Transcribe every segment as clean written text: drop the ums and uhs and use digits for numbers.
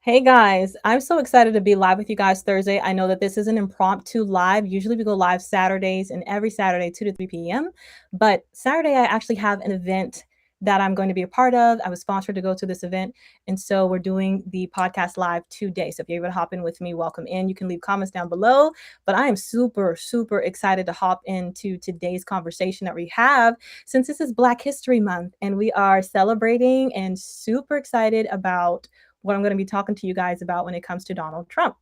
Hey guys, I'm so excited to be live with you guys Thursday. I know that this is an impromptu live. Usually we go live Saturdays and every Saturday, 2 to 3 p.m. But Saturday, I actually have an event that I'm going to be a part of. I was sponsored to go to this event. And so we're doing the podcast live today. So if you're able to hop in with me, welcome in. You can leave comments down below. But I am super, super excited to hop into today's conversation that we have since this is Black History Month and we are celebrating and super excited about what I'm going to be talking to you guys about when it comes to Donald Trump.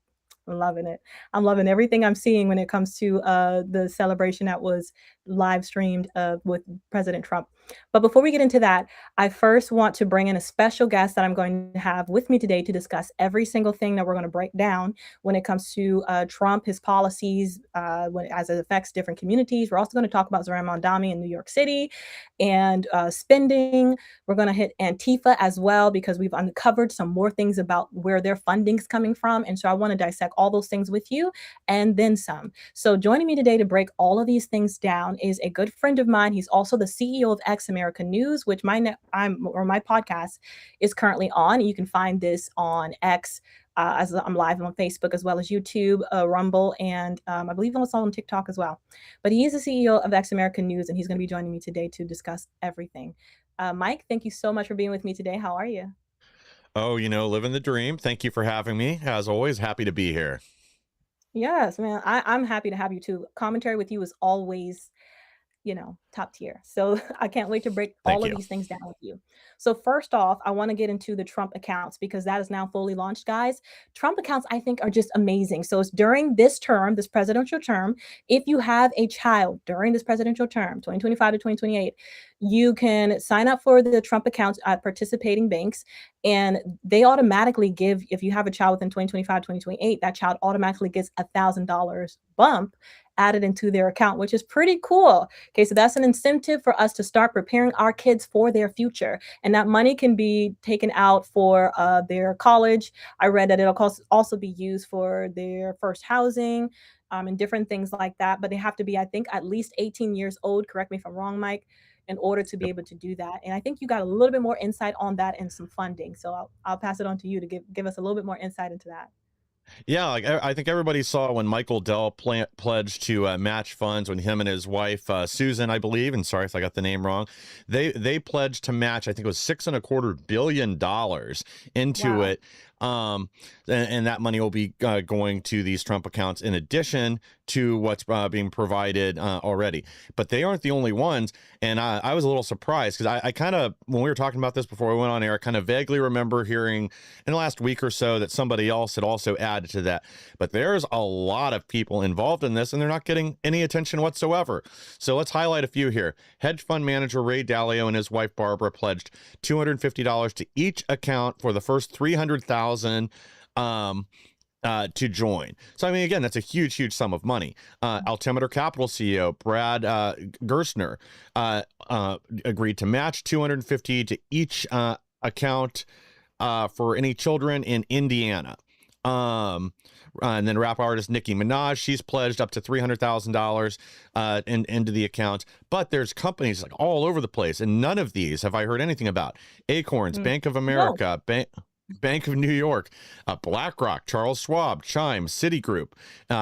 I'm loving it. I'm loving everything I'm seeing when it comes to the celebration that was live streamed with President Trump. But before we get into that, I first want to bring in a special guest that I'm going to have with me today to discuss every single thing that we're going to break down when it comes to Trump, his policies, as it affects different communities. We're also going to talk about Zoran Mondami in New York City and spending. We're going to hit Antifa as well because we've uncovered some more things about where their funding's coming from. And so I want to dissect all those things with you and then some. So joining me today to break all of these things down is a good friend of mine. He's also the CEO of X America News, which my podcast is currently on. You can find this on X. As I'm live on Facebook as well as YouTube, Rumble, and I believe also on TikTok as well. But he is the CEO of X American News, and he's going to be joining me today to discuss everything. Mike, thank you so much for being with me today. How are you? Oh, living the dream. Thank you for having me. As always, happy to be here. Yes, man. I'm happy to have you too. Commentary with you is always top tier. So I can't wait to break all Thank of you. these things down with you. So first off, I want to get into the Trump accounts because that is now fully launched, guys. Trump accounts, I think, are just amazing. So it's during this term, this presidential term, if you have a child during this presidential term, 2025 to 2028, you can sign up for the Trump accounts at participating banks and they automatically give, if you have a child within 2025, 2028, that child automatically gets $1,000 bump added into their account, which is pretty cool. Okay, so that's an incentive for us to start preparing our kids for their future. And that money can be taken out for their college. I read that it'll also be used for their first housing and different things like that. But they have to be, I think, at least 18 years old. Correct me if I'm wrong, Mike, in order to be Yep. able to do that. And I think you got a little bit more insight on that and some funding. So I'll pass it on to you to give us a little bit more insight into that. Yeah, like I think everybody saw when Michael Dell pledged to match funds when him and his wife Susan, I believe, and sorry if I got the name wrong, they pledged to match. I think it was $6.25 billion into Wow. it, and that money will be going to these Trump accounts in addition to what's being provided already. But they aren't the only ones, and I was a little surprised because I kind of, when we were talking about this before we went on air, I kind of vaguely remember hearing in the last week or so that somebody else had also added to that. But there's a lot of people involved in this, and they're not getting any attention whatsoever. So let's highlight a few here. Hedge fund manager Ray Dalio and his wife Barbara pledged $250 to each account for the first 300,000 to join. So, I mean, again, that's a huge, huge sum of money. Altimeter Capital CEO Brad Gerstner agreed to match 250 to each account for any children in Indiana. And then rap artist Nicki Minaj, she's pledged up to $300,000 into the account. But there's companies like all over the place, and none of these have I heard anything about. Acorns, Mm. Bank of No. America, Bank of New York, BlackRock, Charles Schwab, Chime, Citigroup,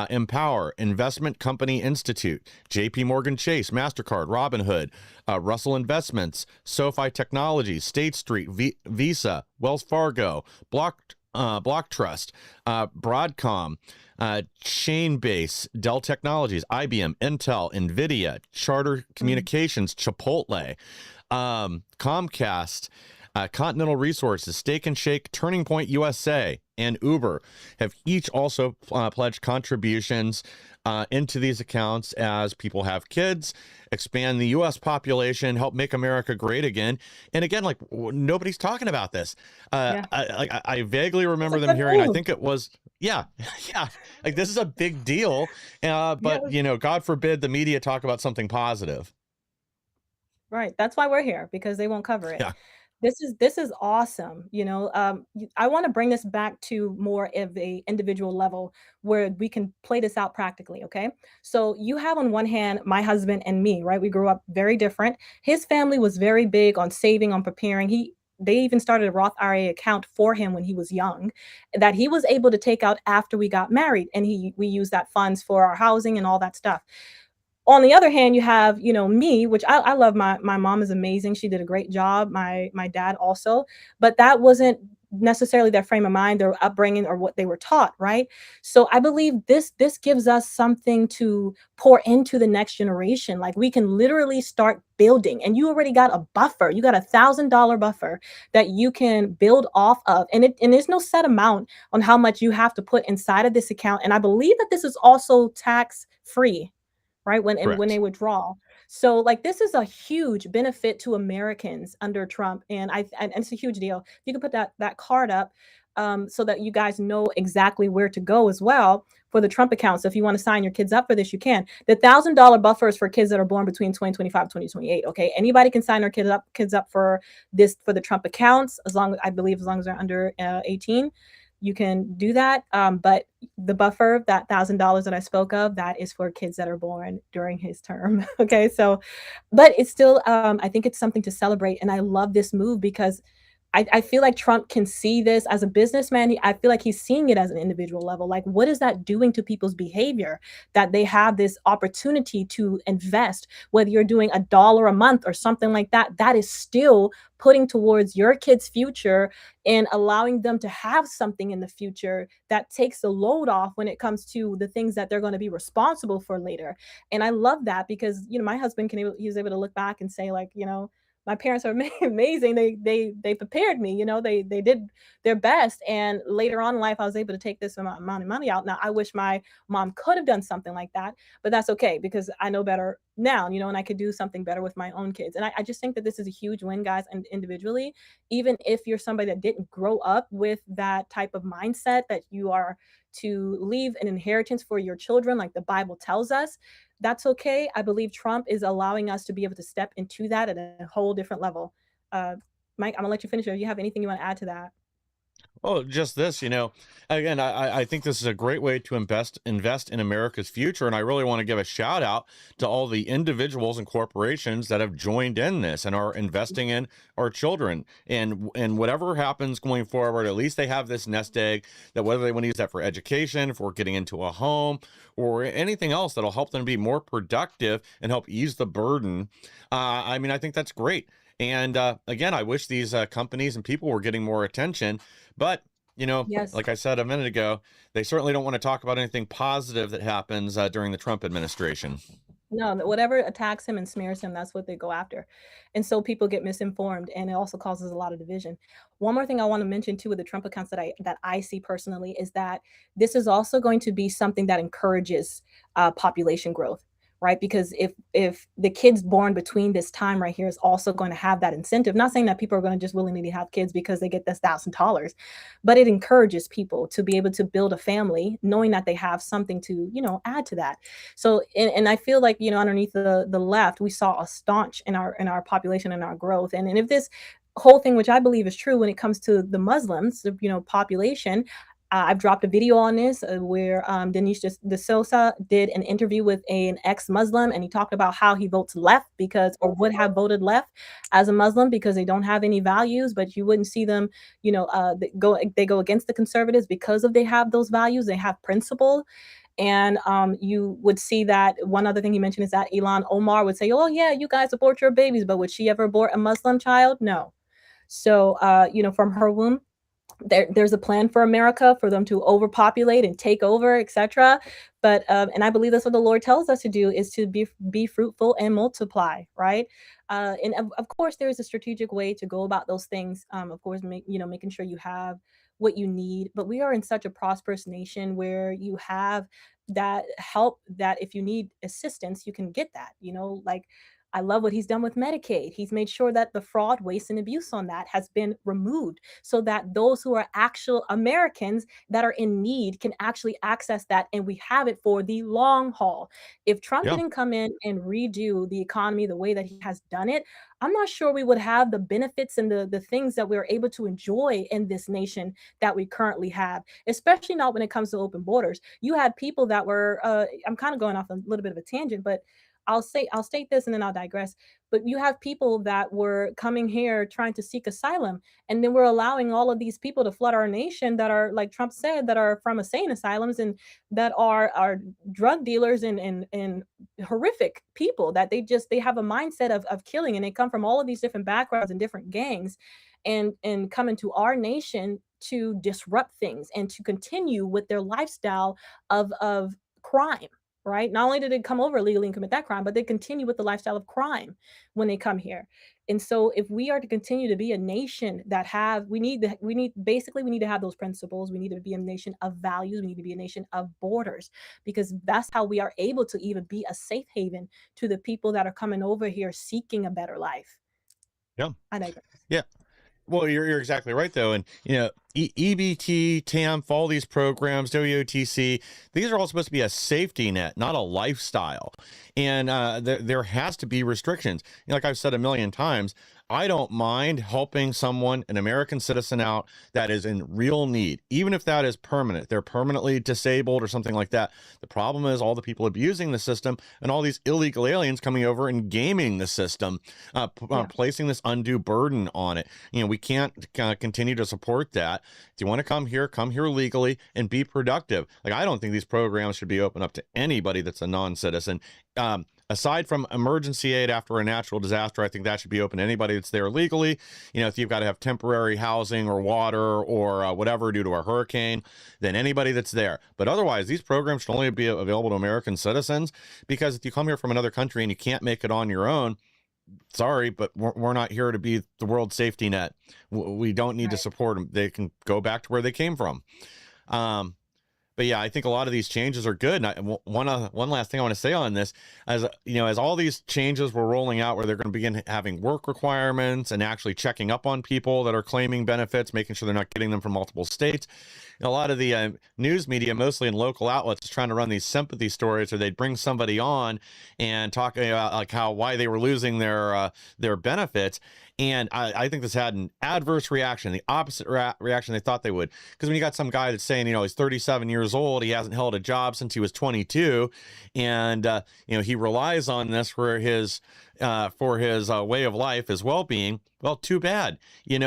Empower, Investment Company Institute, JP Morgan Chase, MasterCard, Robinhood, Russell Investments, SoFi Technologies, State Street, Visa, Wells Fargo, Block Trust, Broadcom, Chainbase, Dell Technologies, IBM, Intel, NVIDIA, Charter Mm. Communications, Chipotle, Comcast, Continental Resources, Steak and Shake, Turning Point USA, and Uber have each also pledged contributions into these accounts as people have kids, expand the U.S. population, help make America great again. And again, like nobody's talking about this. Yeah. I vaguely It's a remember them good hearing. I move. think it was yeah, yeah. Like this is a big deal. Yeah. But God forbid the media talk about something positive. Right. That's why we're here because they won't cover it. Yeah. This is awesome. I want to bring this back to more of a individual level where we can play this out practically. Okay. So you have on one hand my husband and me, right? We grew up very different. His family was very big on saving, on preparing. they even started a Roth IRA account for him when he was young, that he was able to take out after we got married, and we used that funds for our housing and all that stuff. On the other hand, you have, me, which I love. My mom is amazing. She did a great job. My dad also, but that wasn't necessarily their frame of mind, their upbringing, or what they were taught, right? So I believe this gives us something to pour into the next generation. Like, we can literally start building, and you already got a buffer. You got $1,000 buffer that you can build off of, and there's no set amount on how much you have to put inside of this account. And I believe that this is also tax free, right? When they Correct. withdraw. So, like, this is a huge benefit to Americans under Trump, and it's a huge deal. If you could put that card up, so that you guys know exactly where to go as well for the Trump account. So if you want to sign your kids up for this, you can. The $1,000 buffer is for kids that are born between 2025 and 2028. Okay, anybody can sign their kids up for this, for the Trump accounts, as long, I believe, as long as they're under 18. You can do that. But the buffer, that $1,000 that I spoke of, that is for kids that are born during his term. Okay, so, but it's still, I think it's something to celebrate, and I love this move because I feel like Trump can see this as a businessman. I feel like he's seeing it as an individual level. Like, what is that doing to people's behavior, that they have this opportunity to invest, whether you're doing $1 a month or something like that, that is still putting towards your kids' future and allowing them to have something in the future that takes the load off when it comes to the things that they're going to be responsible for later. And I love that because, my husband he was able to look back and say, like, my parents are amazing. They prepared me. They did their best, and later on in life, I was able to take this amount of money out. Now, I wish my mom could have done something like that, but that's okay because I know better now. And I could do something better with my own kids. And I just think that this is a huge win, guys, and individually, even if you're somebody that didn't grow up with that type of mindset, that you are to leave an inheritance for your children, like the Bible tells us, that's okay. I believe Trump is allowing us to be able to step into that at a whole different level. Uh, Mike, I'm gonna let you finish. If you have anything you want to add to that. Well, just this, again, I think this is a great way to invest in America's future. And I really want to give a shout out to all the individuals and corporations that have joined in this and are investing in our children. And whatever happens going forward, at least they have this nest egg, that whether they want to use that for education, for getting into a home, or anything else that'll help them be more productive and help ease the burden. I mean, I think that's great. And again, I wish these companies and people were getting more attention. But, Yes. like I said a minute ago, they certainly don't want to talk about anything positive that happens during the Trump administration. No, whatever attacks him and smears him, that's what they go after. And so people get misinformed, and it also causes a lot of division. One more thing I want to mention too with the Trump accounts that I see personally is that this is also going to be something that encourages population growth, right? Because if the kids born between this time right here is also going to have that incentive, not saying that people are going to just willingly have kids because they get this $1,000, but it encourages people to be able to build a family, knowing that they have something to add to that. So, and I feel like, underneath the left, we saw a staunch in our population and our growth. And if this whole thing, which I believe is true when it comes to the Muslims, population, I've dropped a video on this where Denise De Sosa did an interview with an ex-Muslim, and he talked about how he votes left because, or would have voted left as a Muslim because they don't have any values. But you wouldn't see them, they go against the conservatives because of they have those values, they have principle. And you would see that one other thing he mentioned is that Ilhan Omar would say, "Oh yeah, you guys abort your babies," but would she ever abort a Muslim child? No. So, from her womb, there's a plan for America for them to overpopulate and take over, etc. But and I believe that's what the Lord tells us to do, is to be fruitful and multiply, right? And of course, there is a strategic way to go about those things. Of course, making sure you have what you need. But we are in such a prosperous nation where you have that help, that if you need assistance, you can get that. Like, I love what he's done with Medicaid. He's made sure that the fraud, waste, and abuse on that has been removed so that those who are actual Americans that are in need can actually access that. And we have it for the long haul. If Trump Yeah. didn't come in and redo the economy the way that he has done it, I'm not sure we would have the benefits and the things that we're able to enjoy in this nation that we currently have, especially not when it comes to open borders. You had people that were, I'm kind of going off a little bit of a tangent, but I'll state this and then I'll digress. But you have people that were coming here trying to seek asylum, and then we're allowing all of these people to flood our nation that are, like Trump said, that are from insane asylums and that are drug dealers and horrific people that they have a mindset of killing, and they come from all of these different backgrounds and different gangs and come into our nation to disrupt things and to continue with their lifestyle of crime, right? Not only did they come over illegally and commit that crime, but they continue with the lifestyle of crime when they come here. And so if we are to continue to be a nation that have we need to have those principles. We need to be a nation of values. We need to be a nation of borders, because that's how we are able to even be a safe haven to the people that are coming over here seeking a better life. Yeah. I digress. Yeah. Well, you're exactly right, though. And, EBT, TAMF, all these programs, WOTC, these are all supposed to be a safety net, not a lifestyle. And there has to be restrictions. Like I've said a million times, I don't mind helping someone, an American citizen, out that is in real need, even if that is permanent. They're permanently disabled or something like that. The problem is all the people abusing the system and all these illegal aliens coming over and gaming the system, Yeah. placing this undue burden on it. We can't continue to support that. If you want to come here legally and be productive. Like, I don't think these programs should be open up to anybody that's a non-citizen. Aside from emergency aid after a natural disaster, I think that should be open to anybody that's there legally. If you've got to have temporary housing or water or whatever due to a hurricane, then anybody that's there. But otherwise, these programs should only be available to American citizens, because if you come here from another country and you can't make it on your own, sorry, but we're not here to be the world safety net. We don't need to Right. support them. They can go back to where they came from. But yeah, I think a lot of these changes are good. And one last thing I want to say on this, as all these changes were rolling out, where they're going to begin having work requirements and actually checking up on people that are claiming benefits, making sure they're not getting them from multiple states. A lot of the news media, mostly in local outlets, is trying to run these sympathy stories, or they'd bring somebody on and talk about like why they were losing their benefits. And I think this had an adverse reaction, the opposite reaction they thought they would. Because when you got some guy that's saying, he's 37 years old, he hasn't held a job since he was 22, and he relies on this for his way of life, his well-being. Well, too bad. You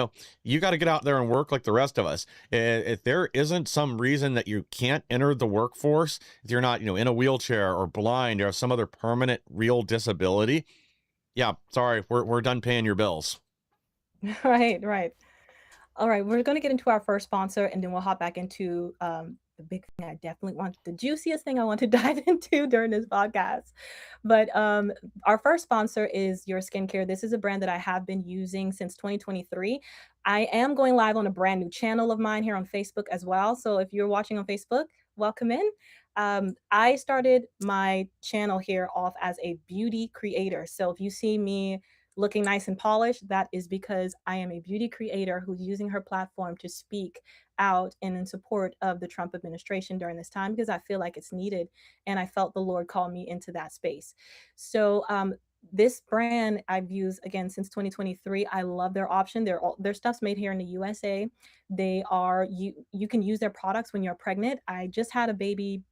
got to get out there and work like the rest of us. If there isn't some reason that you can't enter the workforce, if you're not, in a wheelchair or blind or have some other permanent real disability, yeah, sorry, we're done paying your bills. Right, right. All right, we're going to get into our first sponsor, and then we'll hop back into the big thing I definitely want, the juiciest thing I want to dive into during this podcast. But our first sponsor is Your Skincare. This is a brand that I have been using since 2023. I am going live on a brand new channel of mine here on Facebook as well. So if you're watching on Facebook, welcome in. I started my channel here off as a beauty creator. So if you see me looking nice and polished, that is because I am a beauty creator who's using her platform to speak out and in support of the Trump administration during this time, because I feel like it's needed. And I felt the Lord call me into that space. So this brand I've used again since 2023. I love their option. Their stuff's made here in the USA. You can use their products when you're pregnant. I just had a baby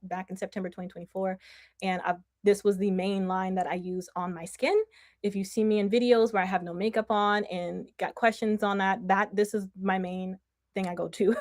back in September 2024, and this was the main line that I use on my skin. If you see me in videos where I have no makeup on and got questions on that this is my main thing I go to.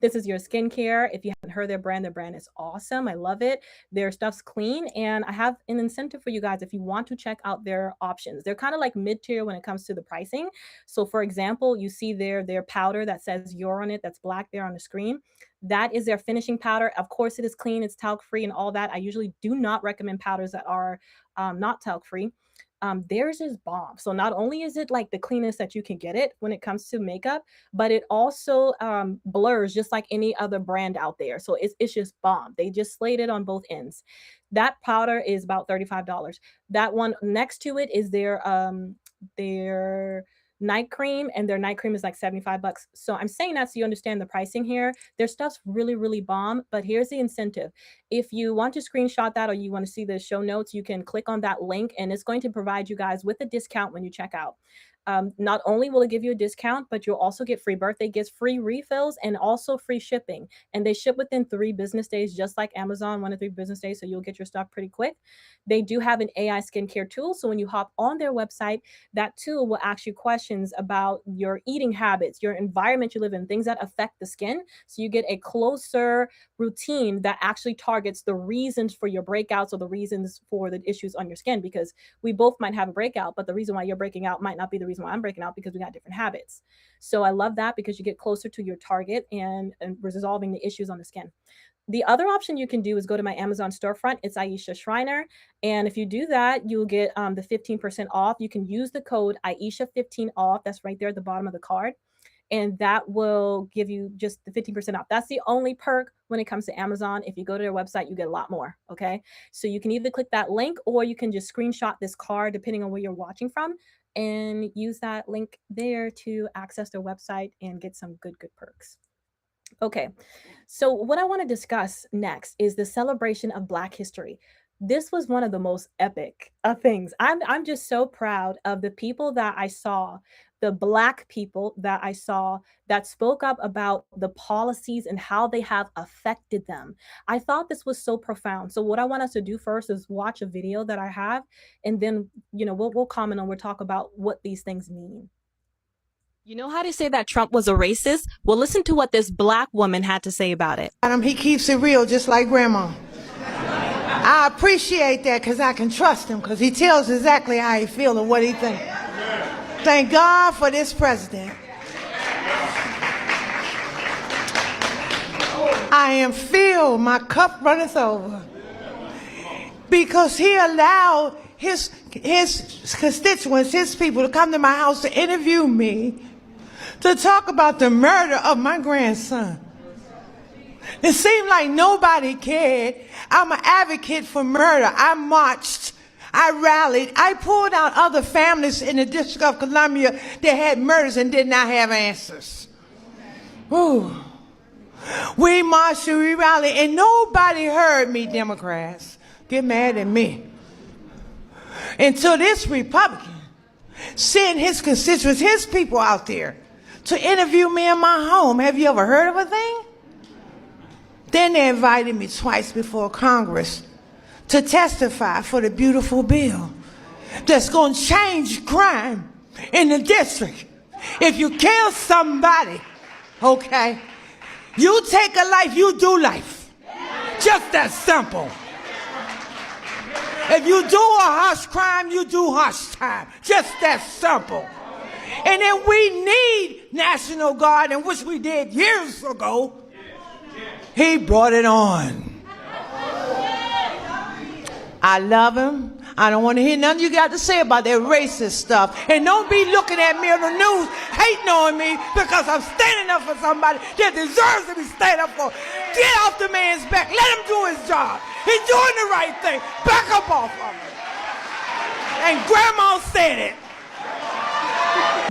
This is Your Skincare. If you haven't heard their brand is awesome. I love it. Their stuff's clean, and I have an incentive for you guys if you want to check out their options. They're kind of like mid-tier when it comes to the pricing. So for example, you see their powder that says Your on it, that's black there on the screen. That is their finishing powder. Of course, it is clean, it's talc free and all that. I usually do not recommend powders that are not talc free. Theirs is bomb. So not only is it like the cleanest that you can get it when it comes to makeup, but it also blurs just like any other brand out there. So it's just bomb. They just slayed it on both ends. That powder is about $35. That one next to it is their night cream, and their night cream is like $75. So I'm saying that so you understand the pricing here. Their stuff's really, really bomb, but here's the incentive. If you want to screenshot that or you want to see the show notes, you can click on that link, and it's going to provide you guys with a discount when you check out. Not only will it give you a discount, but you'll also get free birthday gifts, free refills, and also free shipping. And they ship within 3 business days, just like Amazon, 1 to 3 business days. So you'll get your stuff pretty quick. They do have an AI skincare tool. So when you hop on their website, that tool will ask you questions about your eating habits, your environment you live in, things that affect the skin. So you get a closer routine that actually targets the reasons for your breakouts or the reasons for the issues on your skin, because we both might have a breakout, but the reason why you're breaking out might not be the reason why I'm breaking out, because we got different habits. So I love that, because you get closer to your target and resolving the issues on the skin. The other option you can do is go to my Amazon storefront. It's Aisha Schreiner. And if you do that, you'll get the 15% off. You can use the code Aisha15 off. That's right there at the bottom of the card. And that will give you just the 15% off. That's the only perk when it comes to Amazon. If you go to their website, you get a lot more. Okay. So you can either click that link, or you can just screenshot this card, depending on where you're watching from, and use that link there to access their website and get some good perks. Okay, so what I want to discuss next is the celebration of Black history. This was one of the most epic of things. I'm just so proud of the people that I saw, the Black people that I saw that spoke up about the policies and how they have affected them. I thought this was so profound. So what I want us to do first is watch a video that I have, and then we'll comment on, we'll talk about what these things mean. You know how they say that Trump was a racist? Well, listen to what this Black woman had to say about it. He keeps it real, just like Grandma. I appreciate that, because I can trust him, because he tells exactly how he feels and what he thinks. Thank God for this president. I am filled, my cup runneth over, because he allowed his constituents, his people, to come to my house to interview me, to talk about the murder of my grandson. It seemed like nobody cared. I'm an advocate for murder. I marched, I rallied, I pulled out other families in the District of Columbia that had murders and did not have answers. Ooh. We marched and we rallied, and nobody heard me, Democrats. Get mad at me. Until this Republican sent his constituents, his people out there to interview me in my home. Have you ever heard of a thing? Then they invited me twice before Congress to testify for the beautiful bill that's going to change crime in the district. If you kill somebody, okay, you take a life, you do life. Just that simple. If you do a harsh crime, you do harsh time. Just that simple. And then we need National Guard, and which we did years ago. He brought it on. I love him. I don't want to hear nothing you got to say about that racist stuff. And don't be looking at me on the news hating on me because I'm standing up for somebody that deserves to be standing up for. Get off the man's back. Let him do his job. He's doing the right thing. Back up off of him. And Grandma said it.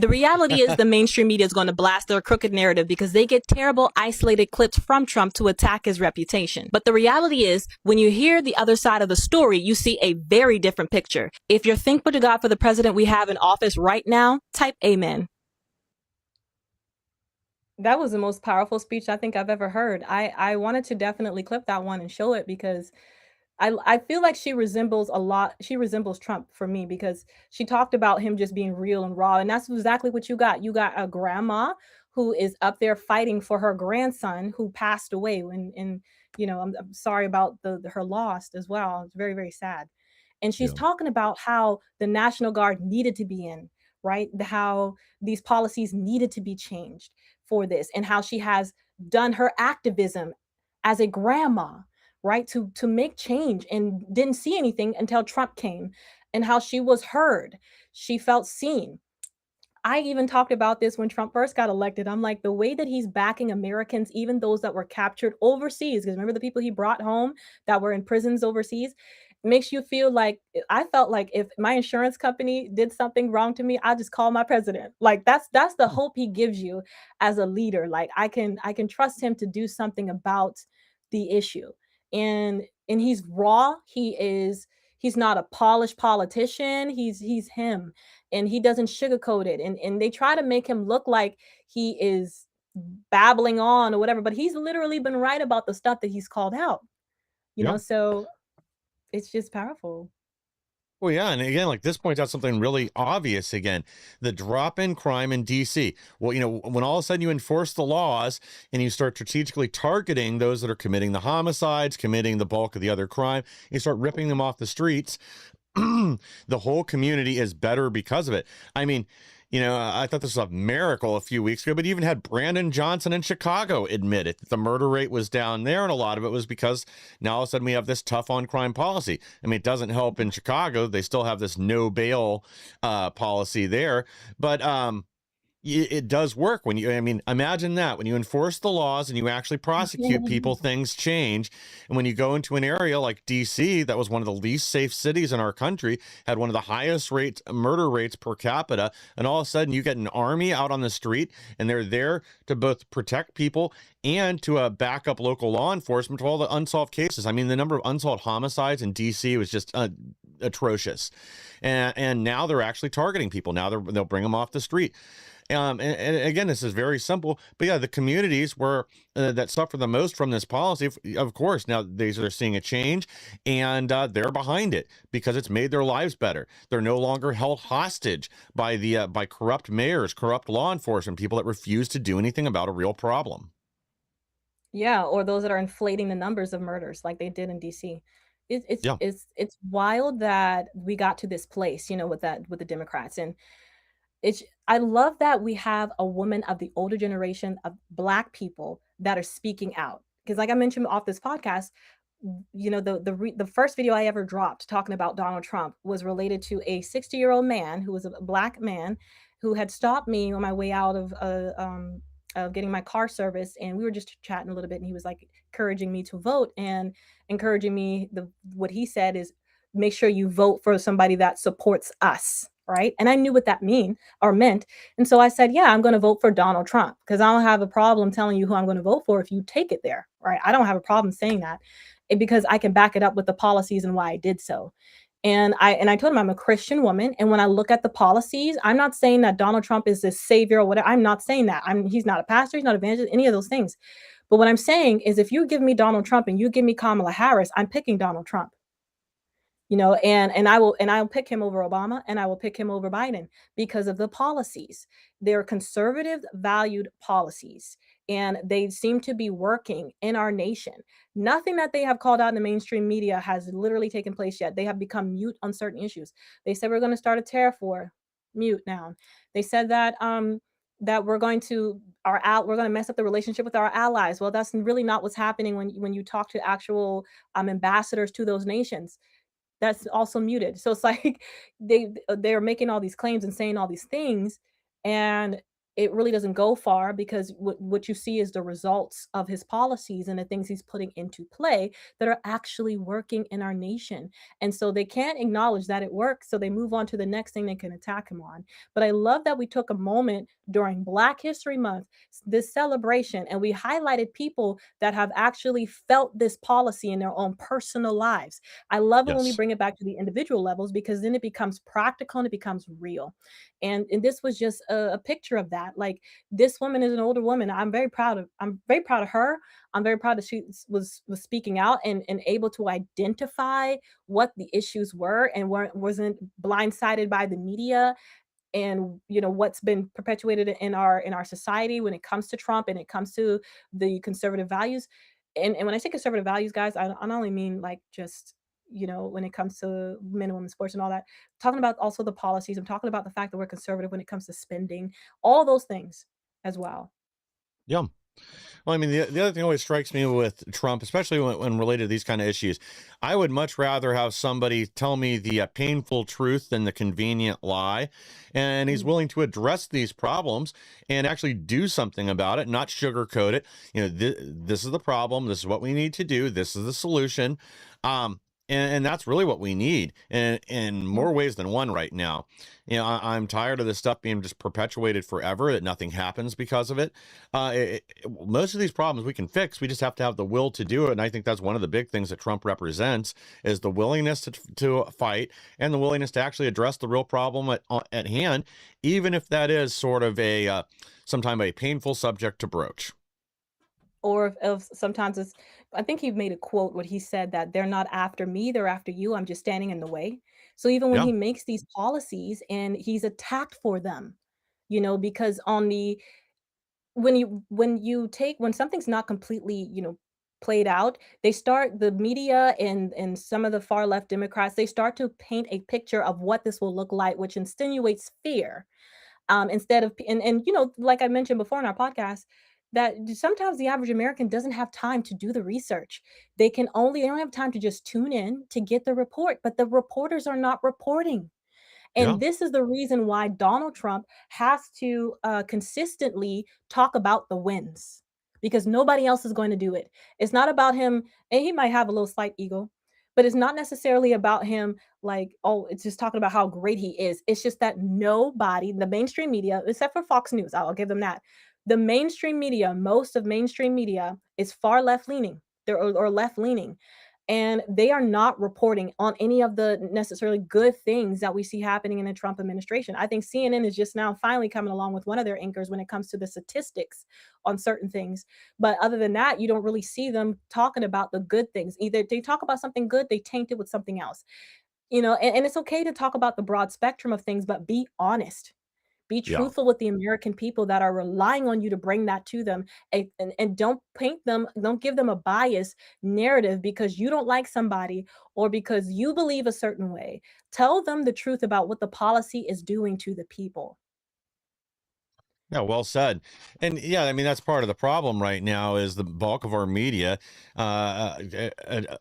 The reality is the mainstream media is going to blast their crooked narrative because they get terrible isolated clips from Trump to attack his reputation. But the reality is, when you hear the other side of the story, you see a very different picture. If you're thankful to God for the president we have in office right now, type amen. That was the most powerful speech I think I've ever heard. I wanted to definitely clip that one and show it, because I feel like she resembles Trump for me, because she talked about him just being real and raw. And that's exactly what you got. You got a grandma who is up there fighting for her grandson who passed away. And I'm sorry about her loss as well. It's very, very sad. And she's talking about how the National Guard needed to be in, right? How these policies needed to be changed for this, and how she has done her activism as a grandma, right, to make change, and didn't see anything until Trump came, and how she was heard. She felt seen. I even talked about this when Trump first got elected. I'm like, the way that he's backing Americans, even those that were captured overseas, because remember the people he brought home that were in prisons overseas, makes you feel like, I felt like if my insurance company did something wrong to me, I just call my president. Like that's the hope he gives you as a leader. Like I can trust him to do something about the issue. And he's raw. He's not a polished politician. He's him, and he doesn't sugarcoat it. And they try to make him look like he is babbling on or whatever, but he's literally been right about the stuff that he's called out. Yeah. So it's just powerful. Well, yeah, and again, like this points out something really obvious again, the drop in crime in DC. Well, when all of a sudden you enforce the laws and you start strategically targeting those that are committing the homicides, committing the bulk of the other crime, you start ripping them off the streets. The whole community is better because of it. I mean, I thought this was a miracle a few weeks ago, but even had Brandon Johnson in Chicago admit it. The murder rate was down there, and a lot of it was because now all of a sudden we have this tough on crime policy. I mean, it doesn't help in Chicago. They still have this no bail policy there, but it does work imagine that when you enforce the laws and you actually prosecute people, things change. And when you go into an area like DC, that was one of the least safe cities in our country, had one of the highest murder rates per capita, and all of a sudden you get an army out on the street and they're there to both protect people and to back up local law enforcement to all the unsolved cases. I mean, the number of unsolved homicides in DC was just atrocious, and now they're actually targeting people. Now they'll bring them off the street. And again, this is very simple, but yeah, the communities that suffer the most from this policy, of course, now they're seeing a change, and they're behind it because it's made their lives better. They're no longer held hostage by corrupt mayors, corrupt law enforcement, people that refuse to do anything about a real problem. Yeah, or those that are inflating the numbers of murders like they did in DC. Yeah. It's wild that we got to this place, with the Democrats. And it's I love that we have a woman of the older generation of Black people that are speaking out. Because like I mentioned off this podcast, the first video I ever dropped talking about Donald Trump was related to a 60-year-old man who was a Black man who had stopped me on my way out of getting my car service, and we were just chatting a little bit, and he was like encouraging me to vote and encouraging me. What he said is, make sure you vote for somebody that supports us, right? And I knew what that meant. And so I said, yeah, I'm going to vote for Donald Trump because I don't have a problem telling you who I'm going to vote for if you take it there, right? I don't have a problem saying that because I can back it up with the policies and why I did so. And I told him I'm a Christian woman, and when I look at the policies, I'm not saying that Donald Trump is this savior or whatever. I'm not saying that. He's not a pastor, he's not an evangelist, any of those things. But what I'm saying is, if you give me Donald Trump and you give me Kamala Harris, I'm picking Donald Trump. I'll pick him over Obama, and I will pick him over Biden because of the policies. They're conservative valued policies, and they seem to be working in our nation. Nothing that they have called out in the mainstream media has literally taken place yet. They have become mute on certain issues. They said we're going to start a tariff war, mute now. They said that that we're going to mess up the relationship with our allies. Well, that's really not what's happening when you talk to actual ambassadors to those nations. That's also muted. So it's like they're making all these claims and saying all these things, and it really doesn't go far because what you see is the results of his policies and the things he's putting into play that are actually working in our nation. And so they can't acknowledge that it works, so they move on to the next thing they can attack him on. But I love that we took a moment during Black History Month, this celebration, and we highlighted people that have actually felt this policy in their own personal lives. I love it when we Yes. bring it back to the individual levels because then it becomes practical and it becomes real. And this was just a picture of that. Like, this woman is an older woman. I'm very proud of her. I'm very proud that she was speaking out and able to identify what the issues were and wasn't blindsided by the media and what's been perpetuated in our society when it comes to Trump and it comes to the conservative values. And when I say conservative values, guys, I don't only mean like just when it comes to men and women's sports and all that. I'm talking about also the policies. I'm talking about the fact that we're conservative when it comes to spending, all those things as well. Yeah. Well, I mean, the other thing always strikes me with Trump, especially when related to these kind of issues, I would much rather have somebody tell me the painful truth than the convenient lie. And he's Mm. willing to address these problems and actually do something about it, not sugarcoat it. This is the problem. This is what we need to do. This is the solution. And that's really what we need in Yeah. more ways than one right now. I'm tired of this stuff being just perpetuated forever, that nothing happens because of it. Most of these problems we can fix. We just have to have the will to do it. And I think that's one of the big things that Trump represents, is the willingness to fight, and the willingness to actually address the real problem at hand, even if that is sort of sometimes a painful subject to broach. Or if sometimes it's, I think he made a quote where he said that they're not after me, they're after you. I'm just standing in the way. So even when Yeah. he makes these policies and he's attacked for them, because on the when something's not completely, played out, they start the media and some of the far left Democrats, they start to paint a picture of what this will look like, which insinuates fear, instead of and like I mentioned before in our podcast, that sometimes the average American doesn't have time to do the research. They don't have time to just tune in to get the report, but the reporters are not reporting. Yeah. And this is the reason why Donald Trump has to consistently talk about the wins, because nobody else is going to do it. It's not about him, and he might have a little slight ego, but it's not necessarily about him like, oh, it's just talking about how great he is. It's just that nobody, the mainstream media, except for Fox News, I'll give them that. The mainstream media, most of mainstream media is far left leaning, or left leaning, and they are not reporting on any of the necessarily good things that we see happening in the Trump administration. I think CNN is just now finally coming along with one of their anchors when it comes to the statistics on certain things. But other than that, you don't really see them talking about the good things. Either they talk about something good, they taint it with something else. And it's okay to talk about the broad spectrum of things, but be honest. Be Yeah. truthful with the American people that are relying on you to bring that to them, and don't give them a biased narrative because you don't like somebody or because you believe a certain way. Tell them the truth about what the policy is doing to the people. Yeah, well said. And yeah, I mean, that's part of the problem right now, is the bulk of our media uh, uh, uh,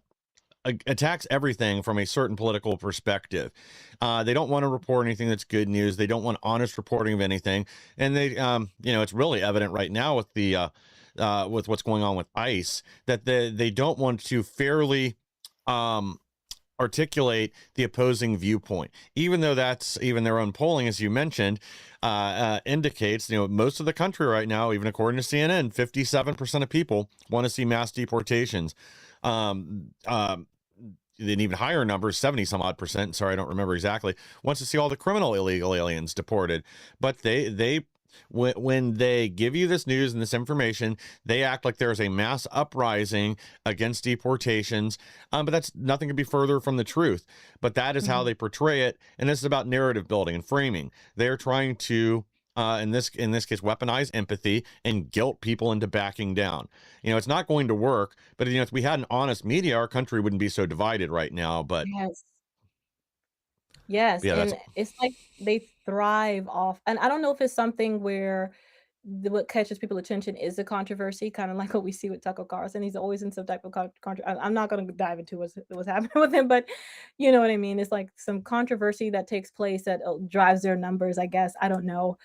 attacks everything from a certain political perspective. They don't want to report anything that's good news. They don't want honest reporting of anything. And it's really evident right now with with what's going on with ICE, that they don't want to fairly um, articulate the opposing viewpoint, even though that's, even their own polling, as you mentioned, indicates, most of the country right now, even according to CNN, 57% of people want to see mass deportations. Um, um, an even higher number, 70 some odd percent, sorry, I don't remember exactly, wants to see all the criminal illegal aliens deported. But when they give you this news and this information, they act like there's a mass uprising against deportations. But that's, nothing could be further from the truth. But that is how Mhm. they portray it. And this is about narrative building and framing. They're trying to, in this case, weaponize empathy and guilt people into backing down. It's not going to work. But if we had an honest media, our country wouldn't be so divided right now. But Yes. Yes, yeah, that's and it's like they thrive off, and I don't know if it's something where what catches people attention is a controversy, kind of like what we see with Tucker Carlson. He's always in some type of I'm not going to dive into what's happening with him, but you know what I mean. It's like some controversy that takes place that drives their numbers. I guess I don't know,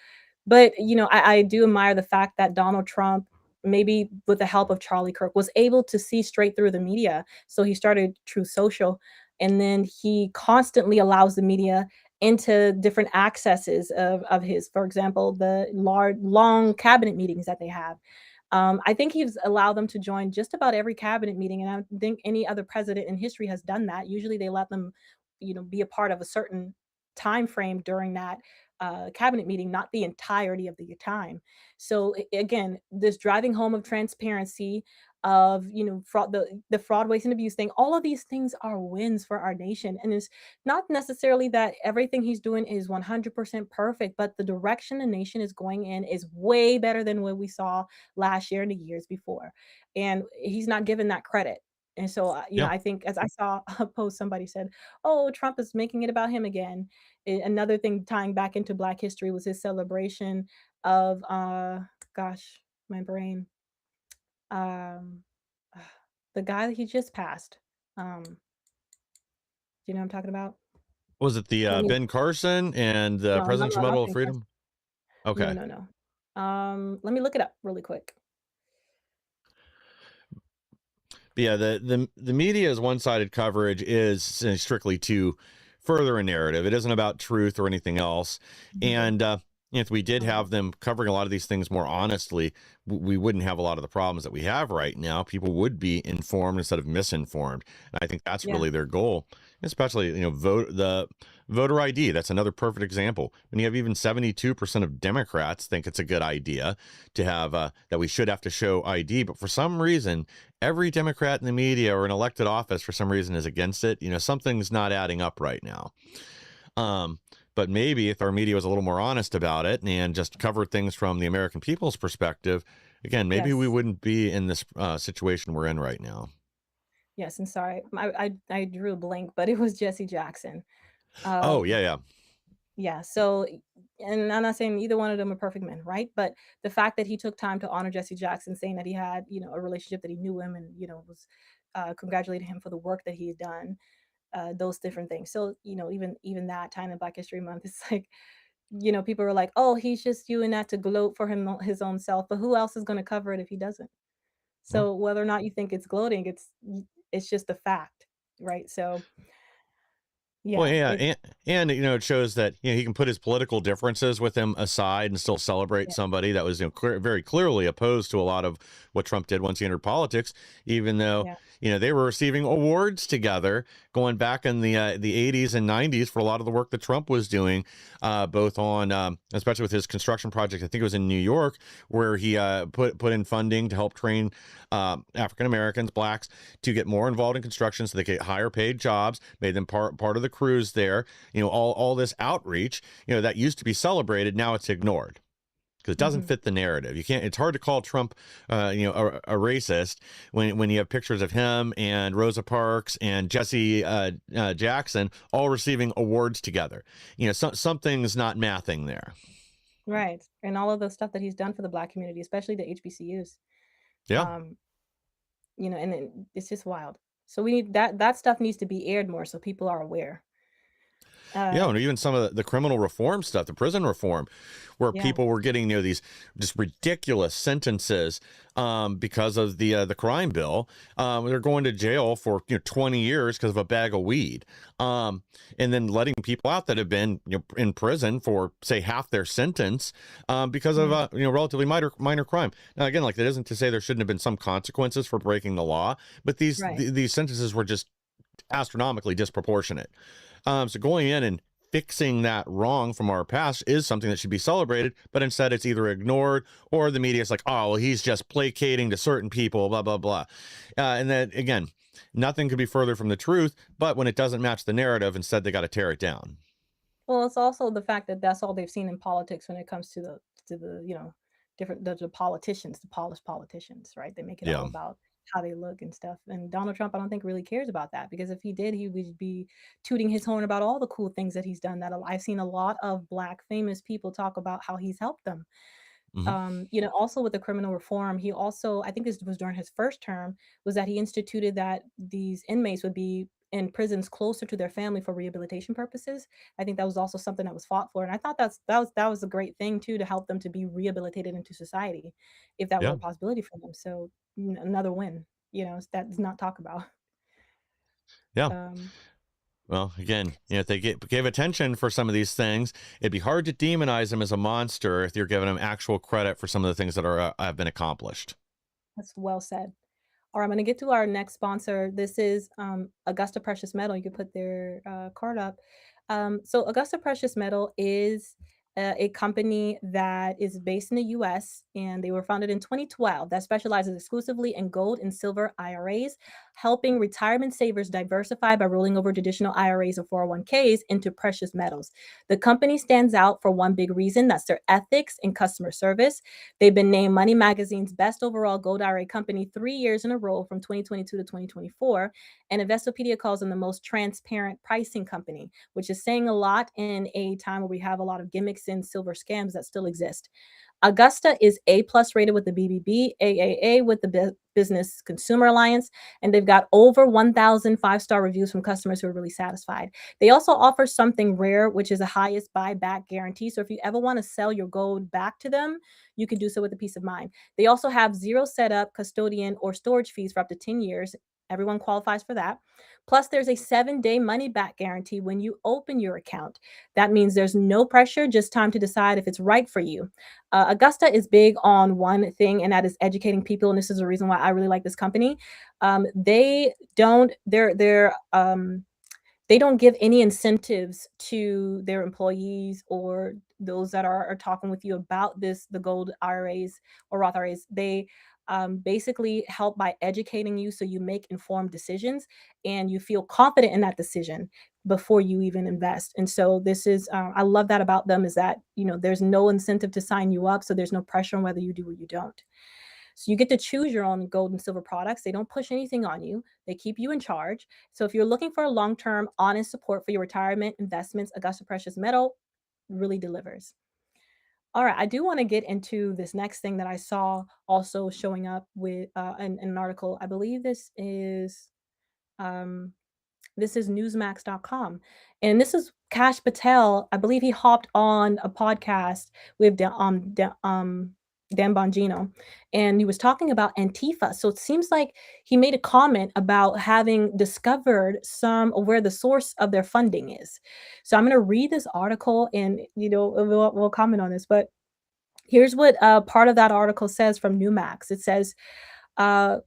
but, I do admire the fact that Donald Trump, maybe with the help of Charlie Kirk, was able to see straight through the media. So he started Truth Social, and then he constantly allows the media into different accesses of his. For example, the large, long cabinet meetings that they have. I think he's allowed them to join just about every cabinet meeting, and I don't think any other president in history has done that. Usually, they let them, be a part of a certain time frame during that cabinet meeting, not the entirety of the time. So again, this driving home of transparency, of fraud, the fraud, waste, and abuse thing. All of these things are wins for our nation, and it's not necessarily that everything he's doing is 100% perfect, but the direction the nation is going in is way better than what we saw last year and the years before. And he's not given that credit. And so, yeah. I think, as I saw a post, somebody said, "Oh, Trump is making it about him again." Another thing tying back into Black history was his celebration of, gosh, my brain, um, the guy that he just passed. Do you know what I'm talking about? Was it the Let me Ben Carson and the No, Presidential not Medal of Ben Carson. Freedom? No, Okay. no, no. Let me look it up really quick. Yeah, the media's one-sided coverage is strictly to further a narrative. It isn't about truth or anything else. Mhm. And if we did Right. have them covering a lot of these things more honestly, we wouldn't have a lot of the problems that we have right now. People would be informed instead of misinformed. And I think that's Yeah. really their goal, especially, the voter ID. That's another perfect example. When you have even 72% of Democrats think it's a good idea to have that we should have to show ID, but for some reason every Democrat in the media or in elected office for some reason is against it. Something's not adding up right now. Um, but maybe if our media was a little more honest about it and just covered things from the American people's perspective, again, maybe we Yes. wouldn't be in this situation we're in right now. Yes, and sorry, I drew a blank, but it was Jesse Jackson. Oh, Um, yeah, yeah. yeah, so and I'm not saying either one of them are perfect men, right? But the fact that he took time to honor Jesse Jackson, saying that he had, a relationship, that he knew him, and was congratulating him for the work that he had done, those different things. So even that time in Black History Month, it's like, people are like, oh, he's just doing that to gloat for his own self, but who else is going to cover it if he doesn't? Well, So whether or not you think it's gloating, it's just a fact, right? So Well, yeah, yeah, it's and it shows that he can put his political differences with him aside and still celebrate yeah, somebody that was very clearly opposed to a lot of what Trump did once he entered politics. Even though yeah, they were receiving awards together going back in the 80s and 90s for a lot of the work that Trump was doing, both on especially with his construction project. I think it was in New York where he put in funding to help train African Americans, blacks, to get more involved in construction so they get higher paid jobs, made them part of the crews there. All this outreach, that used to be celebrated, now it's ignored because it doesn't mhm, fit the narrative. You can't. It's hard to call Trump, a racist when you have pictures of him and Rosa Parks and Jesse Jackson all receiving awards together. Something's not mathing there. right, and all of the stuff that he's done for the Black community, especially the HBCUs, Yeah. um, and it's just wild. So we need that stuff needs to be aired more so people are aware. Yeah, Uh, and even some of the criminal reform stuff, the prison reform, where yeah, people were getting these just ridiculous sentences because of the crime bill. They're going to jail for 20 years because of a bag of weed, and then letting people out that have been in prison for say half their sentence because of mhm, a relatively minor crime. Now again, like that isn't to say there shouldn't have been some consequences for breaking the law, but right. these sentences were just astronomically disproportionate. So going in and fixing that wrong from our past is something that should be celebrated, but instead it's either ignored or the media is like, oh, well, he's just placating to certain people, blah, blah, blah. And then again, nothing could be further from the truth, but when it doesn't match the narrative, instead they got to tear it down. Well, it's also the fact that that's all they've seen in politics when it comes to the, different the politicians, the polished politicians, right? They make it all Yeah. about how they look and stuff. And Donald Trump, I don't think really cares about that because if he did, he would be tooting his horn about all the cool things that he's done. That I've seen a lot of Black famous people talk about how he's helped them. Hmm. Also with the criminal reform, he also, I think this was during his first term, was that he instituted that these inmates would be in prisons closer to their family for rehabilitation purposes. I think that was also something that was fought for, and I thought that was a great thing too to help them to be rehabilitated into society, if that were Yeah. a possibility for them. So another win, that's not talk about. Yeah. Um, Well, again, if they gave attention for some of these things, it'd be hard to demonize him as a monster if you're giving him actual credit for some of the things that have been accomplished. that's well said. All right, I'm going to get to our next sponsor. This is Augusta Precious Metal. You can put their card up. So Augusta Precious Metal is a company that is based in the U.S. and they were founded in 2012 that specializes exclusively in gold and silver IRAs, helping retirement savers diversify by rolling over traditional IRAs or 401ks into precious metals. The company stands out for one big reason, that's their ethics and customer service. They've been named Money Magazine's best overall gold IRA company 3 years in a row from 2022 to 2024. And Investopedia calls them the most transparent pricing company, which is saying a lot in a time where we have a lot of gimmicks and silver scams that still exist. Augusta is A plus rated with the BBB, AAA with the Business Consumer Alliance, and they've got over 1,000 five-star reviews from customers who are really satisfied. They also offer something rare, which is the highest buyback guarantee. So if you ever want to sell your gold back to them, you can do so with a peace of mind. They also have zero setup, custodian, or storage fees for up to 10 years. Everyone qualifies for that. Plus, there's a 7-day money back guarantee when you open your account. That means there's no pressure, just time to decide if it's right for you. Augusta is big on one thing, and that is educating people. And this is the reason why I really like this company. They don't they don't give any incentives to their employees or those that are talking with you about the gold IRAs or Roth IRAs. They basically help by educating you so you make informed decisions and you feel confident in that decision before you even invest. And so this is, I love that about them, is that, there's no incentive to sign you up. So there's no pressure on whether you do or you don't. So you get to choose your own gold and silver products. They don't push anything on you. They keep you in charge. So if you're looking for a long-term, honest support for your retirement investments, Augusta Precious Metal really delivers. All right, I do want to get into this next thing that I saw also showing up with in an article. I believe um, this is newsmax.com. And this is Kash Patel. I believe he hopped on a podcast with Dan Bongino, and he was talking about Antifa. So it seems like he made a comment about having discovered some of where the source of their funding is. So I'm going to read this article and, we'll comment on this. But here's what part of that article says from Newmax. It says, uh,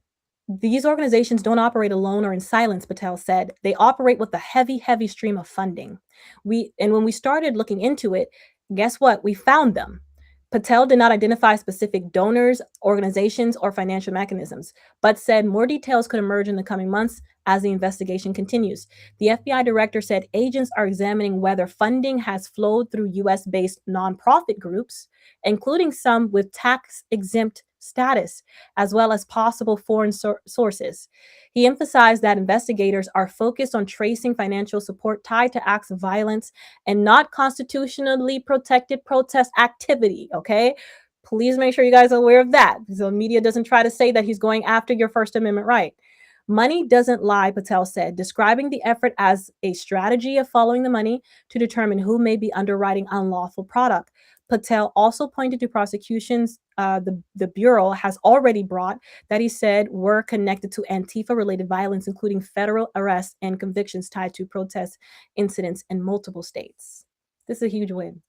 these organizations don't operate alone or in silence, Patel said. They operate with a heavy, heavy stream of funding. When we started looking into it, guess what? We found them. Patel did not identify specific donors, organizations, or financial mechanisms, but said more details could emerge in the coming months as the investigation continues. The FBI director said agents are examining whether funding has flowed through US-based nonprofit groups, including some with tax-exempt status, as well as possible foreign sources. He emphasized that investigators are focused on tracing financial support tied to acts of violence and not constitutionally protected protest activity, okay? Please make sure you guys are aware of that, so the media doesn't try to say that he's going after your First Amendment right. Money doesn't lie, Patel said, describing the effort as a strategy of following the money to determine who may be underwriting unlawful product. Patel also pointed to prosecutions the Bureau has already brought that he said were connected to Antifa-related violence, including federal arrests and convictions tied to protest incidents in multiple states. This is a huge win.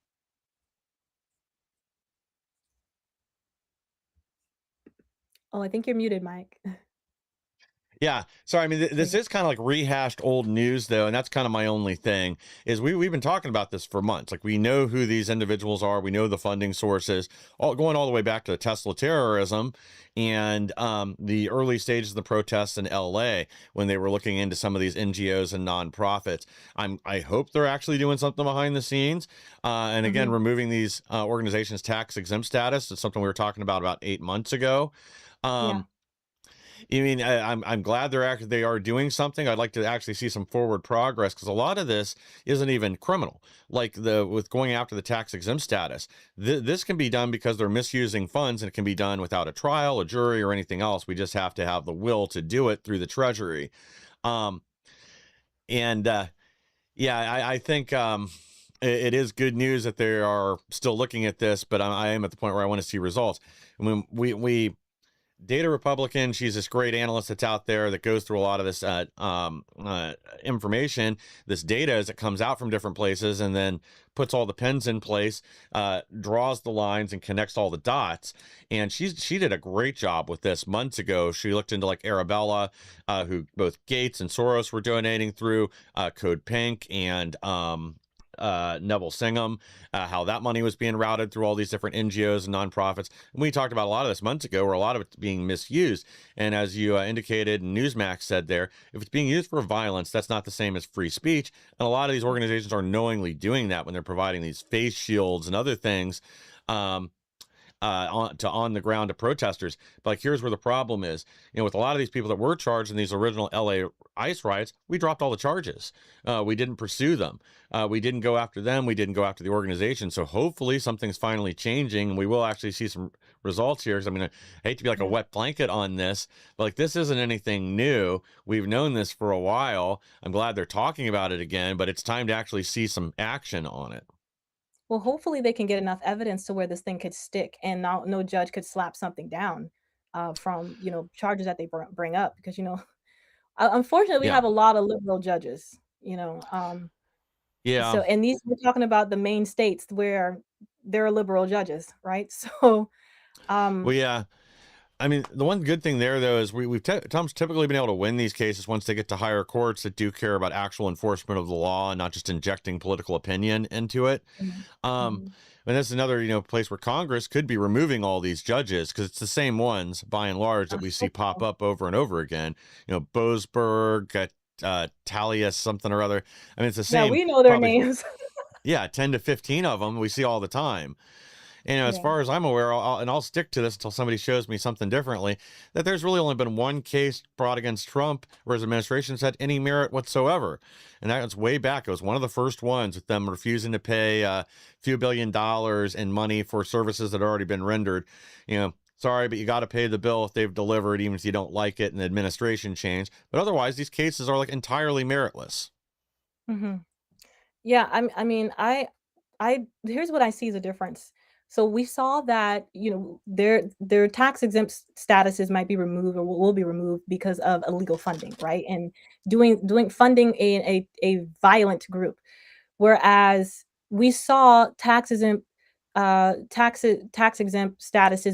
Oh, I think you're muted, Mike. Yeah. So, I mean, this is kind of like rehashed old news, though. And that's kind of my only thing is we've been talking about this for months. Like, we know who these individuals are. We know the funding sources, going all the way back to the Tesla terrorism and the early stages of the protests in LA when they were looking into some of these NGOs and nonprofits. I hope they're actually doing something behind the scenes. And again, removing these organizations' tax exempt status. It's something we were talking about 8 months ago. Yeah. I mean, I'm glad they are doing something. I'd like to actually see some forward progress because a lot of this isn't even criminal. Like with going after the tax exempt status, this can be done because they're misusing funds, and it can be done without a trial, a jury, or anything else. We just have to have the will to do it through the Treasury. Yeah, I think it is good news that they are still looking at this, but I am at the point where I want to see results. I mean, we Data Republican, she's this great analyst that's out there that goes through a lot of this information, this data as it comes out from different places, and then puts all the pens in place, draws the lines, and connects all the dots. And she did a great job with this months ago. She looked into like Arabella, who both Gates and Soros were donating through, Code Pink, and Neville Singham, how that money was being routed through all these different NGOs and nonprofits. And we talked about a lot of this months ago, where a lot of it's being misused. And as you indicated, Newsmax said there, if it's being used for violence, that's not the same as free speech. And a lot of these organizations are knowingly doing that when they're providing these face shields and other things. on the ground to protesters. But like, here's where the problem is. With a lot of these people that were charged in these original LA ICE riots, we dropped all the charges. We didn't pursue them. We didn't go after them. We didn't go after the organization. So hopefully something's finally changing, and we will actually see some results here. Because I hate to be like a wet blanket on this, but like, this isn't anything new. We've known this for a while. I'm glad they're talking about it again, but it's time to actually see some action on it. Well, hopefully they can get enough evidence to where this thing could stick and no judge could slap something down from charges that they bring up because unfortunately we Yeah. have a lot of liberal judges. Yeah. So and these we're talking about the main states where there are liberal judges, right? So Well, um, yeah. The one good thing there, though, is Tom's typically been able to win these cases once they get to higher courts that do care about actual enforcement of the law and not just injecting political opinion into it. mhm, Um, mhm. and that's another, place where Congress could be removing all these judges because it's the same ones, by and large, I that we see hope pop so. up over and over again. Boasberg, Talia, something or other. It's the Yeah, same, we know their probably, names. yeah, 10 to 15 of them we see all the time. As Yeah. far as I'm aware, I'll stick to this until somebody shows me something differently, that there's really only been one case brought against Trump where his administration had any merit whatsoever. And that was way back. It was one of the first ones with them refusing to pay a few $1 billion in money for services that had already been rendered. Sorry, but you got to pay the bill if they've delivered, even if you don't like it and the administration changed. But otherwise, these cases are like entirely meritless. Mhm. Yeah, I here's what I see as a difference. So we saw that, their tax exempt statuses might be removed or will be removed because of illegal funding, right? And doing funding a violent group. Whereas we saw tax exempt statuses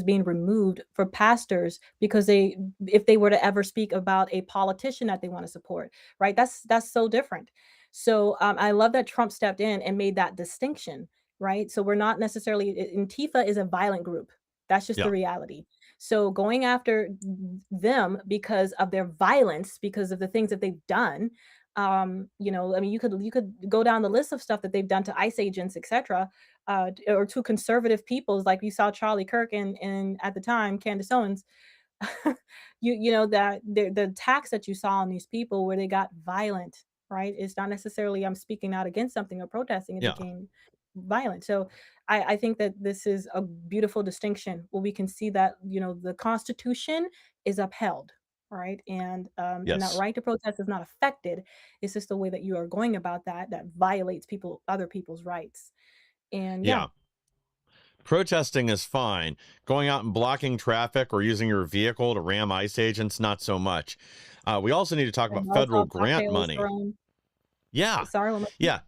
being removed for pastors because if they were to ever speak about a politician that they want to support, right? That's so different. So I love that Trump stepped in and made that distinction, right? So we're not necessarily Antifa is a violent group. That's just Yeah. the reality. So going after them because of their violence, because of the things that they've done, you could go down the list of stuff that they've done to ICE agents, etc., or to conservative peoples, like you saw Charlie Kirk and at the time Candace Owens. That the attacks that you saw on these people where they got violent, right? It's not necessarily I'm speaking out against something or protesting. It Yeah. became violent. So I think that this is a beautiful distinction where we can see that the Constitution is upheld, right? And that Yes. right to protest is not affected. It's just the way that you are going about that violates other people's rights. And yeah, Yeah. Protesting is fine. Going out and blocking traffic or using your vehicle to ram ICE agents, not so much. We also need to talk and about federal Molotov grant cocktails money. thrown. Yeah. Sorry, one more time. Yeah.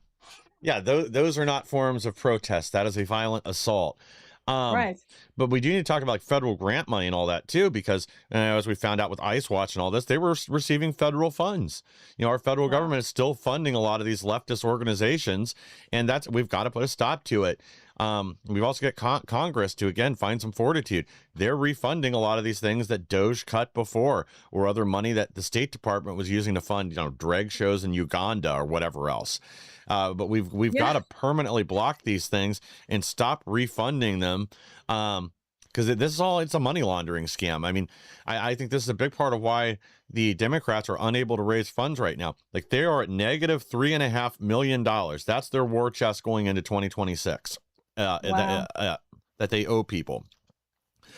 Yeah. Those are not forms of protest. That is a violent assault. Um, Right. but we do need to talk about like federal grant money and all that too, because as we found out with ICE Watch and all this, they were receiving federal funds. Our federal Wow. government is still funding a lot of these leftist organizations, and we've got to put a stop to it. We've also got Congress to again find some fortitude. They're refunding a lot of these things that Doge cut before, or other money that the State Department was using to fund, drag shows in Uganda or whatever else. But we've got Yeah. to permanently block these things and stop refunding them. Because it's a money laundering scam. I think this is a big part of why the Democrats are unable to raise funds right now. Like, they are at negative $3.5 million. That's their war chest going into 2026. Wow. That they owe people.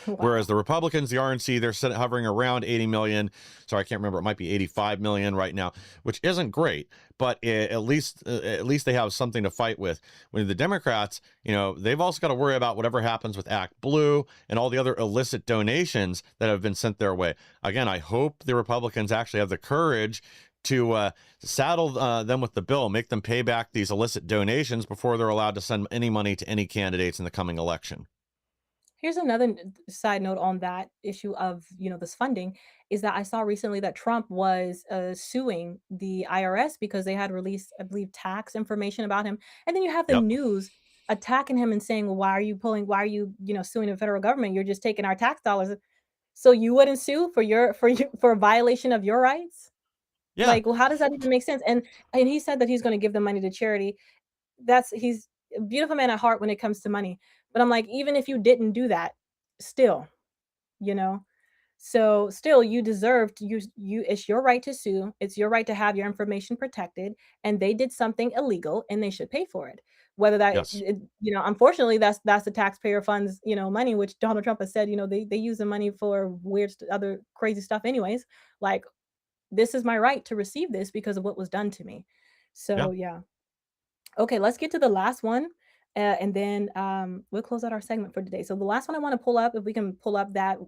Whereas Wow. the Republicans, the RNC, they're hovering around 80 million. So I can't remember. It might be 85 million right now, which isn't great, but at least they have something to fight with. When the Democrats, they've also got to worry about whatever happens with Act Blue and all the other illicit donations that have been sent their way. Again, I hope the Republicans actually have the courage to saddle them with the bill, make them pay back these illicit donations before they're allowed to send any money to any candidates in the coming election. Here's another side note on that issue of this funding is that I saw recently that Trump was suing the IRS because they had released, I believe, tax information about him, and then you have the Yep. news attacking him and saying, "Well, why are you suing the federal government? You're just taking our tax dollars." So you wouldn't sue for a violation of your rights? Yeah. Like, well, how does that even make sense? And he said that he's going to give the money to charity. He's a beautiful man at heart when it comes to money. But I'm like, even if you didn't do that, still, you know. So still, you deserve to it's your right to sue. It's your right to have your information protected, and they did something illegal and they should pay for it. Whether Yes. unfortunately, that's the taxpayer funds, money, which Donald Trump has said, they use the money for other crazy stuff anyways. Like, this is my right to receive this because of what was done to me. Yeah. So yeah. Okay, let's get to the last one. And then we'll close out our segment for today. So the last one I want to pull up, if we can pull up that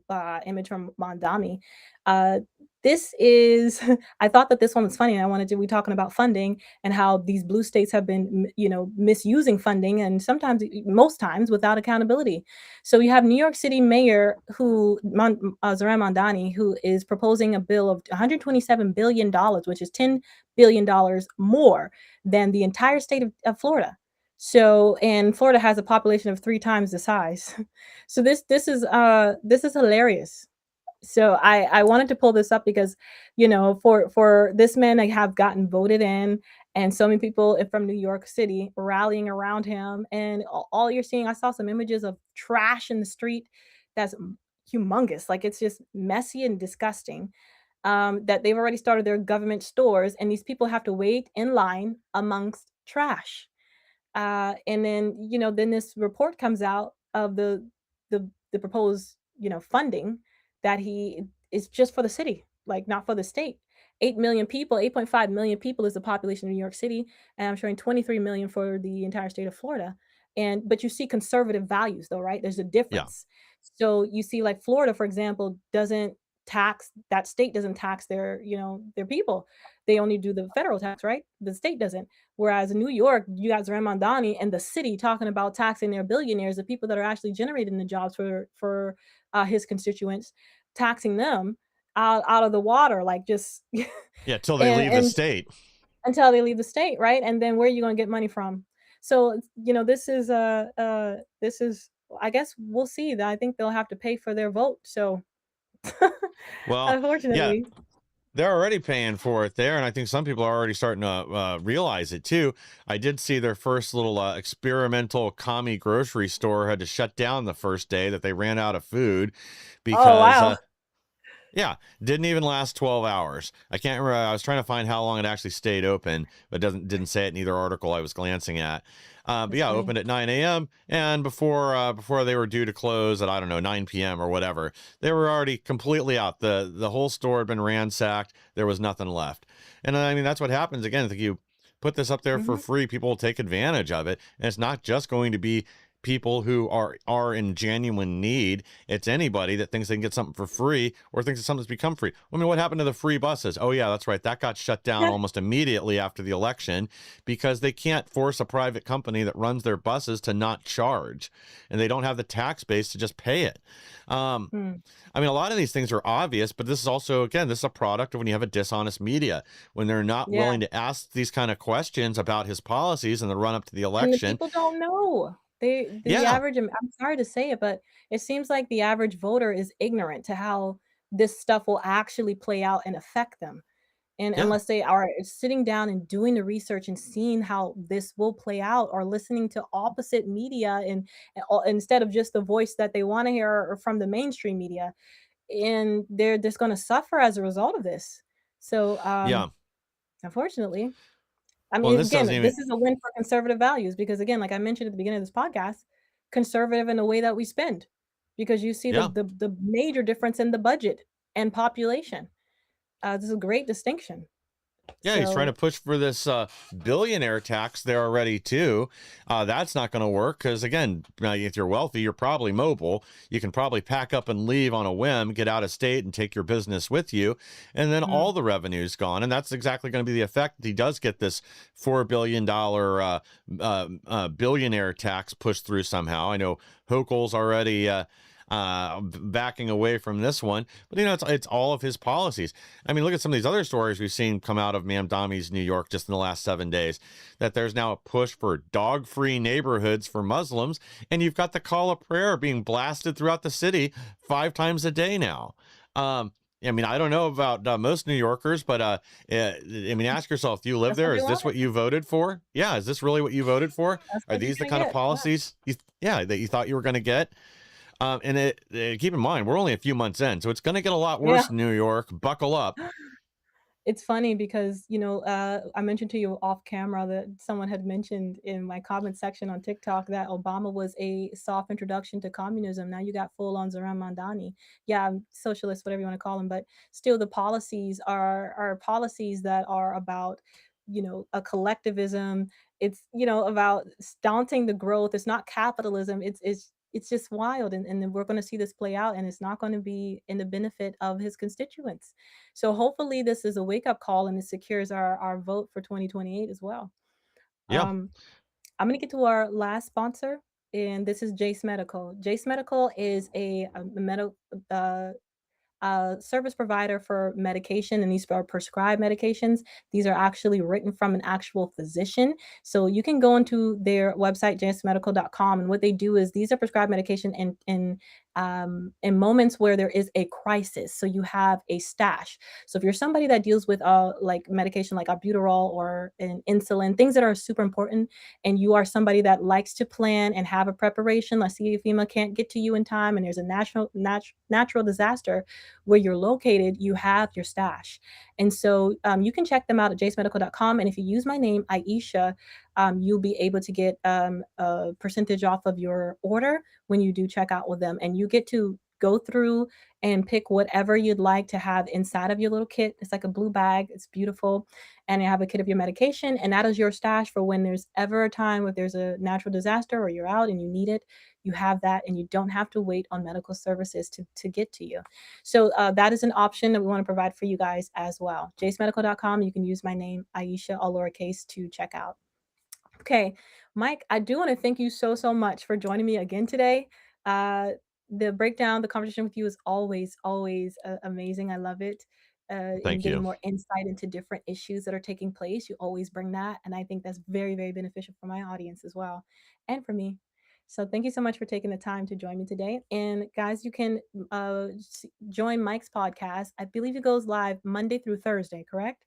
image from Mondami. Uh, this is, I thought that this one was funny. And I wanted to, we talking about funding and how these blue states have been, misusing funding, and sometimes, most times, without accountability. So you have New York City Mayor Zohran Mamdani, who is proposing a bill of $127 billion, which is $10 billion more than the entire state of Florida. So, and Florida has a population of 3 times the size. So this is hilarious. So I wanted to pull this up because, for this man, I have gotten voted in, and so many people from New York City rallying around him, and all you're seeing, I saw some images of trash in the street that's humongous, like it's just messy and disgusting. That they've already started their government stores, and these people have to wait in line amongst trash. And then, then this report comes out of the proposed, funding that he is just for the city, like not for the state. 8 million people, 8.5 million people is the population of New York City, and I'm showing 23 million for the entire state of Florida. But you see conservative values though, right? There's a Yeah. difference. So you see, like Florida, for example, doesn't tax, that state doesn't tax their people. They only do the federal tax, right? The state doesn't. Whereas in New York, you got Zohran Mamdani and the city talking about taxing their billionaires, the people that are actually generating the jobs for his constituents, taxing them out of the water, like just Yeah. Till they leave the and state. until they leave the state, right? And then where are you going to get money from? So this is I guess we'll see. That I think they'll have to pay for their vote. So Well, yeah, unfortunately. they're already paying for it there, and I think some people are already starting to realize it too. I did see their first little experimental commie grocery store had to shut down the first day that they ran out of food Oh because wow. yeah, didn't even last 12 hours. I can't remember. I was trying to find how long it actually stayed open, but didn't say it in either article I was glancing at. But That's yeah, funny. opened at 9 a.m. and before they were due to close at, I don't know, 9 p.m. or whatever, they were already completely out. The whole store had been ransacked. There was nothing left. And I mean, that's what happens again. If you put this up there for Hmm. free, people will take advantage of it. And it's not just going to be people who are in genuine need. It's anybody that thinks they can get something for free or thinks that something's become free. I mean, what happened to the free buses? Oh yeah, that's right. That got shut down Yeah. almost immediately after the election because they can't force a private company that runs their buses to not charge, and they don't have the tax base to just pay it. Um, Hmm. I mean, a lot of these things are obvious, but this is also, again, this is a product of when you have a dishonest media, when they're not Yeah. willing to ask these kind of questions about his policies in the run up to the And the election. people don't know. The Yeah, average, I'm sorry to say it, but it seems like the average voter is ignorant to how this stuff will actually play out and affect them. And yeah. unless they are sitting down and doing the research and seeing how this will play out, or listening to opposite media, and instead of just the voice that they want to hear or from the mainstream media, and they're just going to suffer as a result of this. So Yeah. unfortunately, I Well, and mean, this doesn't again, even, this is a win for conservative values because, again, like I mentioned at the beginning of this podcast, conservative in the way that we spend, because you see the yeah. the, the major difference in the budget and population. This is a great distinction. Yeah, he's trying to So, push for this billionaire tax there already too. That's not going to work because again, if you're wealthy, you're probably mobile. You can probably pack up and leave on a whim, get out of state, and take your business with you, and then mm, all the revenue's gone. And that's exactly going to be the effect. He does get this $4 billion billionaire tax pushed through somehow. I know Hochul's already. Backing away from this one, but it's all of his policies. I mean, look at some of these other stories we've seen come out of Mamdami's New York just in the last 7 days, that there's now a push for dog-free neighborhoods for Muslims, and you've got the call of prayer being blasted throughout the city 5 times a day now. I mean, I don't know about most New Yorkers, but I mean, ask yourself, do you live that's what there? they Is this wanted. what you voted for? Yeah, is this really what you voted for? That's Are what you're these the gonna kind of get. Yeah. policies that you thought you were going to get? And keep in mind, we're only a few months in, so it's going to get a lot Yeah. worse in New York. Buckle up. It's funny because, I mentioned to you off camera that someone had mentioned in my comment section on TikTok that Obama was a soft introduction to communism. Now you got full-on Zoran Mandani. Yeah, socialist, whatever you want to call him, but still the policies are policies that are about, a collectivism. It's, about stunting the growth. It's not capitalism. It's just wild, and then we're going to see this play out, and it's not going to be in the benefit of his constituents. So hopefully this is a wake-up call and it secures our vote for 2028 as well. Yeah. Um, I'm gonna get to our last sponsor, and this is Jace Medical. Jace Medical is a medical service provider for medication, and these are prescribed medications. These are actually written from an actual physician. So you can go into their website, jsmedical.com, and what they do is these are prescribed medication in moments where there is a crisis. So you have a stash. So if you're somebody that deals with like medication like albuterol or an insulin, things that are super important, and you are somebody that likes to plan and have a preparation, let's see if FEMA can't get to you in time and there's a natural disaster where you're located, you have your stash. And so you can check them out at jacemedical.com. And if you use my name, Aisha, you'll be able to get a percentage off of your order when you do check out with them. And you get to go through and pick whatever you'd like to have inside of your little kit. It's like a blue bag. It's beautiful. And you have a kit of your medication. And that is your stash for when there's ever a time if there's a natural disaster or you're out and you need it. You have that, and you don't have to wait on medical services to get to you. So that is an option that we want to provide for you guys as well. jacemedical.com. You can use my name, Aisha, all lowercase, to check out. Okay, Mike, I do want to thank you so much for joining me again today. Uh, the breakdown, the conversation with you is always amazing. I love it. In Thank getting you. more insight into different issues that are taking place. You always bring that. And I think that's very beneficial for my audience as well and for me. So thank you so much for taking the time to join me today. And guys, you can join Mike's podcast. I believe it goes live Monday through Thursday, correct?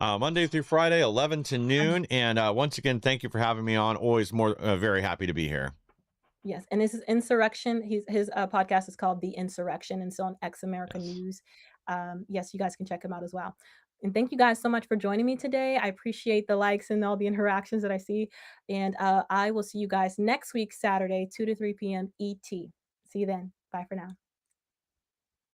Monday through Friday, 11 to noon. And once again, thank you for having me on. Always very happy to be here. Yes, and this is Insurrection. His podcast is called The Insurrection, and so on X America Yes. News. Yes, you guys can check him out as well. And thank you guys so much for joining me today. I appreciate the likes and all the interactions that I see. And I will see you guys next week, Saturday, 2 to 3 p.m. ET. See you then. Bye for now.